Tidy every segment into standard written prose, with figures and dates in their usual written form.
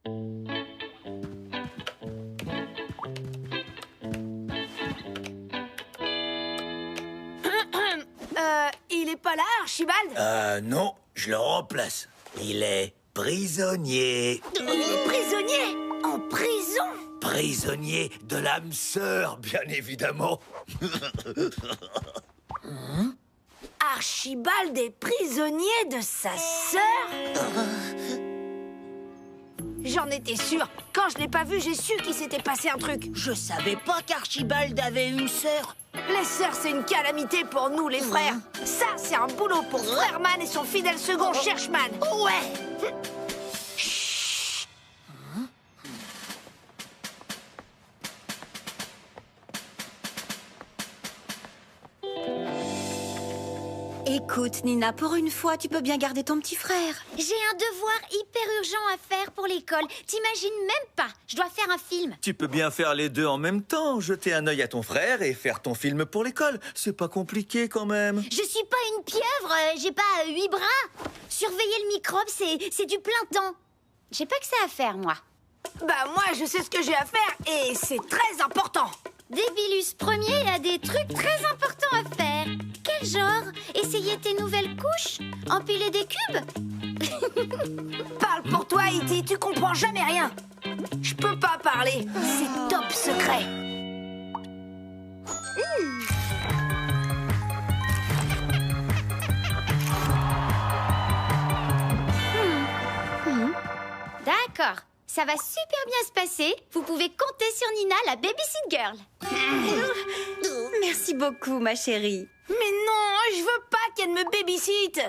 Il est pas là, Archibald? Non, je le remplace. Il est prisonnier. Il est prisonnier? En prison? Prisonnier de l'âme sœur, bien évidemment. Archibald est prisonnier de sa sœur? J'en étais sûre. Quand je l'ai pas vu, j'ai su qu'il s'était passé un truc. Je savais pas qu'Archibald avait une sœur. Les sœurs, c'est une calamité pour nous, les frères. Ça, c'est un boulot pour Frereman et son fidèle second, Cherchman. Ouais. Écoute, Nina, pour une fois, tu peux bien garder ton petit frère. J'ai un devoir hyper urgent à faire pour l'école. T'imagines même pas. Je dois faire un film. Tu peux bien faire les deux en même temps. Jeter un œil à ton frère et faire ton film pour l'école. C'est pas compliqué quand même. Je suis pas une pieuvre, j'ai pas 8 bras. Surveiller le microbe, c'est du plein temps. J'ai pas que ça à faire, moi. Bah moi, je sais ce que j'ai à faire et c'est très important. Débilus Premier a des trucs très importants à faire. Quel genre? Essayer tes nouvelles couches? Empiler des cubes? Parle pour toi, E.T., tu comprends jamais rien. Je peux pas parler, c'est top secret. D'accord, ça va super bien se passer. Vous pouvez compter sur Nina, la babysit girl. Merci beaucoup, ma chérie. Mais non, je veux pas qu'elle me babysitte.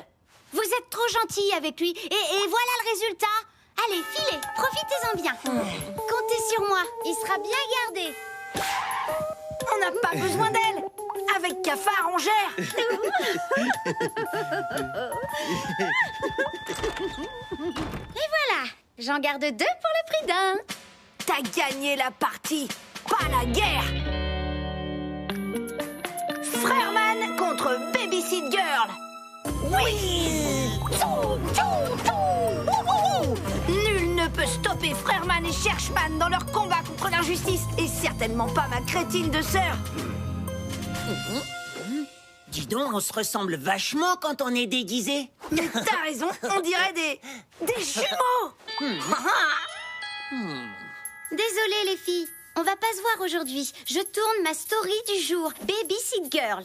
Vous êtes trop gentille avec lui. Et voilà le résultat. Allez, filez, profitez-en bien. Comptez sur moi, il sera bien gardé. On n'a pas besoin d'elle. Avec Cafard, on gère. Et voilà, j'en garde 2 pour le prix d'un. T'as gagné la partie, pas la guerre. Frereman contre Babysit Girl. Oui. Nul ne peut stopper Frereman et Cherchman dans leur combat contre l'injustice. Et certainement pas ma crétine de sœur. Dis donc, on se ressemble vachement quand on est déguisé. Mais t'as raison, on dirait des jumeaux. Désolée les filles, on va pas se voir aujourd'hui. Je tourne ma story du jour, Babysit Girl.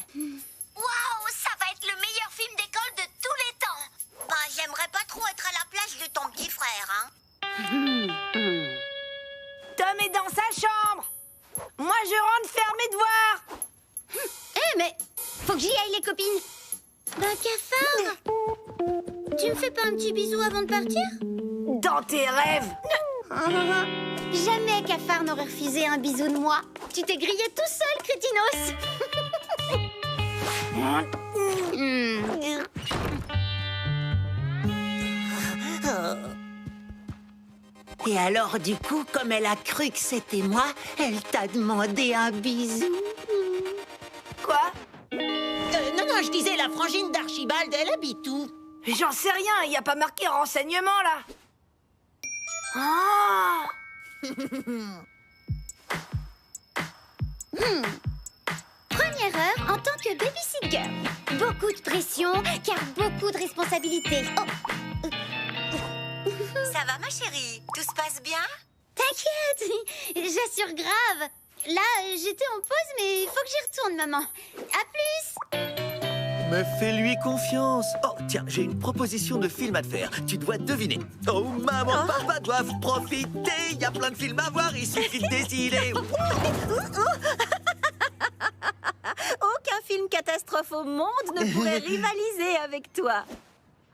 Waouh, ça va être le meilleur film d'école de tous les temps. Bah, j'aimerais pas trop être à la place de ton petit frère, hein. Tom est dans sa chambre. Moi, je rentre faire mes devoirs. Mais faut que j'y aille les copines. Cafard, tu me fais pas un petit bisou avant de partir? Dans tes rêves. Jamais Cafard n'aurait refusé un bisou de moi. Tu t'es grillé tout seul, crétinos. Et alors, du coup, comme elle a cru que c'était moi, elle t'a demandé un bisou. Quoi? Non, je disais, la frangine d'Archibald, elle habite où? J'en sais rien, il n'y a pas marqué renseignement, là. Ah! Première heure en tant que babysit girl. Beaucoup de pression, car beaucoup de responsabilités. Oh. Ça va, ma chérie? Tout se passe bien? T'inquiète, j'assure grave. Là, j'étais en pause, mais il faut que j'y retourne, maman. À plus. Mais fais-lui confiance. Oh, tiens, j'ai une proposition de film à te faire. Tu dois deviner. Oh, maman, papa doivent profiter. Il y a plein de films à voir, il suffit de décider. Aucun film catastrophe au monde ne pourrait rivaliser avec toi.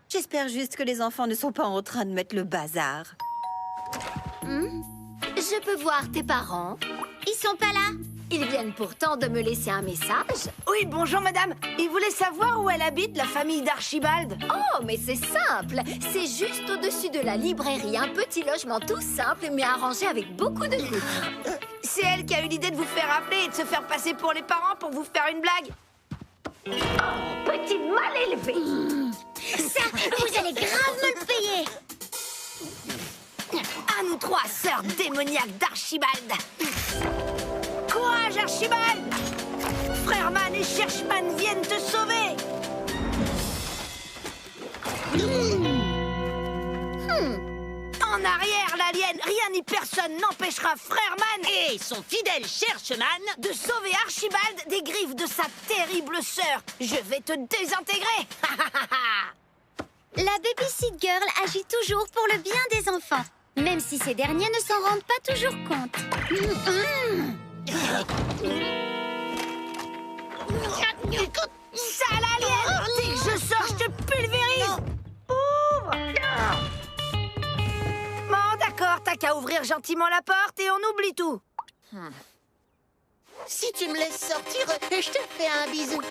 J'espère juste que les enfants ne sont pas en train de mettre le bazar. Je peux voir tes parents. Ils sont pas là. Ils viennent pourtant de me laisser un message. Oui, bonjour, madame. Il voulait savoir où elle habite, la famille d'Archibald. Oh, mais c'est simple. C'est juste au-dessus de la librairie. Un petit logement tout simple, mais arrangé avec beaucoup de goût. C'est elle qui a eu l'idée de vous faire appeler et de se faire passer pour les parents pour vous faire une blague. Oh, petite mal élevée. Ça, vous allez grave me le payer. Ah nous trois, sœurs démoniaques d'Archibald. Courage, Archibald! Frère Man et Cherchman viennent te sauver. En arrière, l'alien, rien ni personne n'empêchera Frère Man Et son fidèle Chercheman de sauver Archibald des griffes de sa terrible sœur. Je vais te désintégrer. La Babysit Girl agit toujours pour le bien des enfants, même si ces derniers ne s'en rendent pas toujours compte. Sale alien! Dès que je sors, je te pulvérise! Ouvre! Bon, d'accord, t'as qu'à ouvrir gentiment la porte et on oublie tout. Si tu me laisses sortir, je te fais un bisou. Non.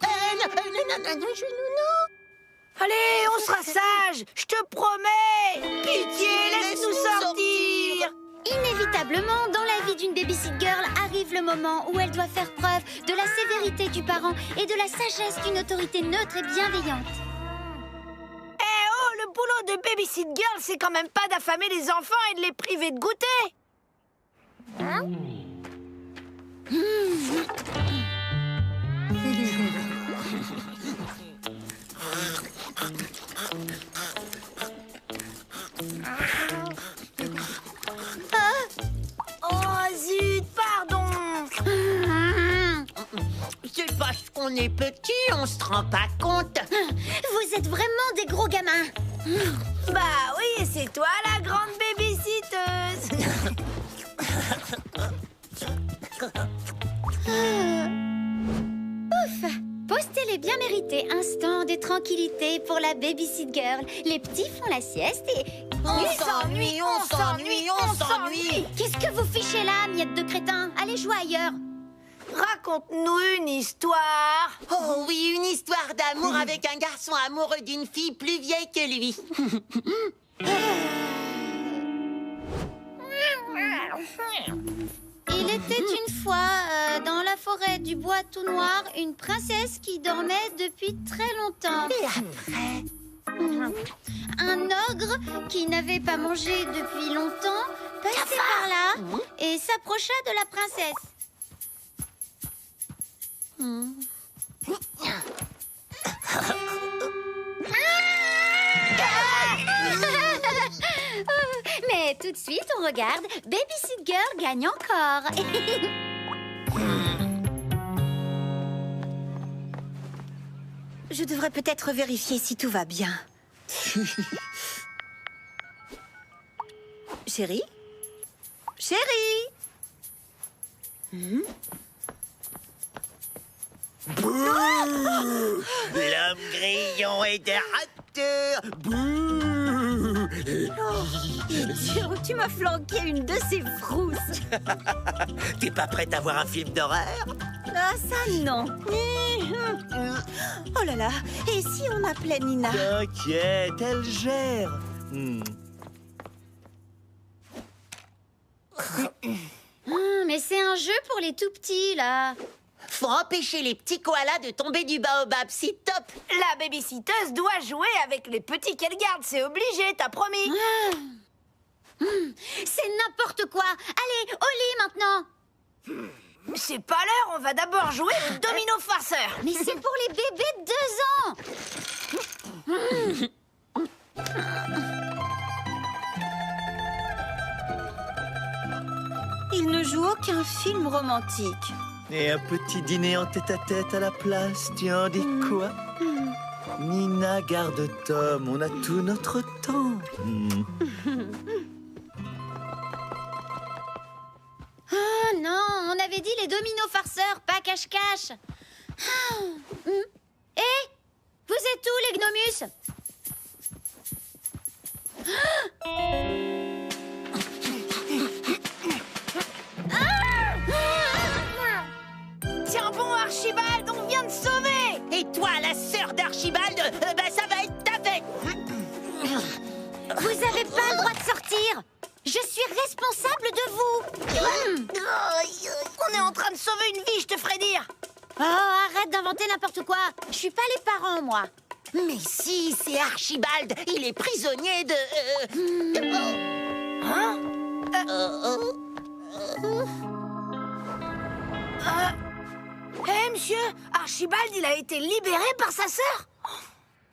Allez, on sera sage, je te promets! Pitié, laisse-nous sortir! Inévitablement, dans la vie d'une Babysit Girl arrive le moment où elle doit faire preuve de la sévérité du parent et de la sagesse d'une autorité neutre et bienveillante. Eh oh, le boulot de Babysit Girl, c'est quand même pas d'affamer les enfants et de les priver de goûter! Oh zut, pardon! C'est parce qu'on est petit, on se rend pas compte. Vous êtes vraiment des gros gamins. Bah oui, et c'est toi la grande babysitteuse! Ouf! Pause-télé bien mérité, instant de tranquillité pour la Babysit Girl. Les petits font la sieste et... On s'ennuie. Qu'est-ce que vous fichez là, miettes de crétins? Allez jouer ailleurs. Raconte-nous une histoire! Oh oui, une histoire d'amour avec un garçon amoureux d'une fille plus vieille que lui. Il était une fois, dans la forêt du bois tout noir, une princesse qui dormait depuis très longtemps. Et après? Un ogre qui n'avait pas mangé depuis longtemps passait par là et s'approcha de la princesse. Mais tout de suite, on regarde Babysit Girl gagne encore. Je devrais peut-être vérifier si tout va bien. Chérie? Chérie? L'homme grillon est des rateurs. Bouh! Idiot, tu m'as flanqué une de ces frousses. T'es pas prête à voir un film d'horreur? Ah, ça, non. Oh là là, et si on appelait Nina? T'inquiète, elle gère. Mais c'est un jeu pour les tout petits, là. Faut empêcher les petits koalas de tomber du baobab, c'est top. La babysitteuse doit jouer avec les petits qu'elle garde, c'est obligé, t'as promis. C'est n'importe quoi. Allez, au lit maintenant. C'est pas l'heure, on va d'abord jouer au domino farceur. Mais c'est pour les bébés de 2 ans. Il ne joue aucun film romantique. Et un petit dîner en tête-à-tête à la place, tu en dis quoi? Nina garde Tom, on a tout notre temps. Oh non, on avait dit les dominos farceurs, pas cache-cache. Eh, vous êtes où les gnomus? Tiens bon, Archibald, on vient de sauver. Et toi, la sœur d'Archibald, ça va être ta fête. Vous avez pas le droit de sortir. Je suis responsable de vous. On est en train de sauver une vie, je te ferai dire. Oh, arrête d'inventer n'importe quoi. Je suis pas les parents, moi. Mais si, c'est Archibald, il est prisonnier de... Hein? Hé, monsieur, Archibald, il a été libéré par sa sœur.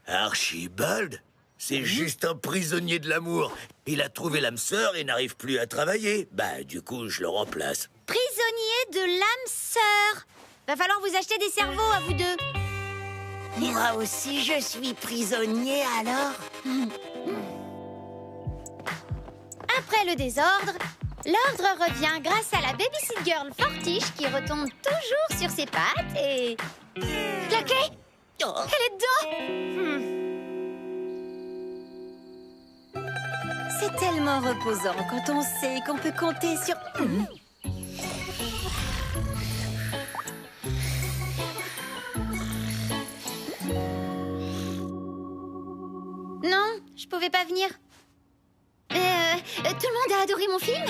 Archibald? C'est juste un prisonnier de l'amour. Il a trouvé l'âme sœur et n'arrive plus à travailler. Bah, du coup, je le remplace. Prisonnier de l'âme sœur. Va falloir vous acheter des cerveaux à vous deux. Moi aussi, je suis prisonnier, alors. Après le désordre, l'ordre revient grâce à la babysit girl fortiche qui retombe toujours sur ses pattes et... La clé! Oh. Elle est dedans! C'est tellement reposant quand on sait qu'on peut compter sur... Non, je pouvais pas venir. Tout le monde a adoré mon film?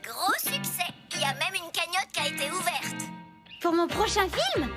Gros succès. Il y a même une cagnotte qui a été ouverte. Pour mon prochain film?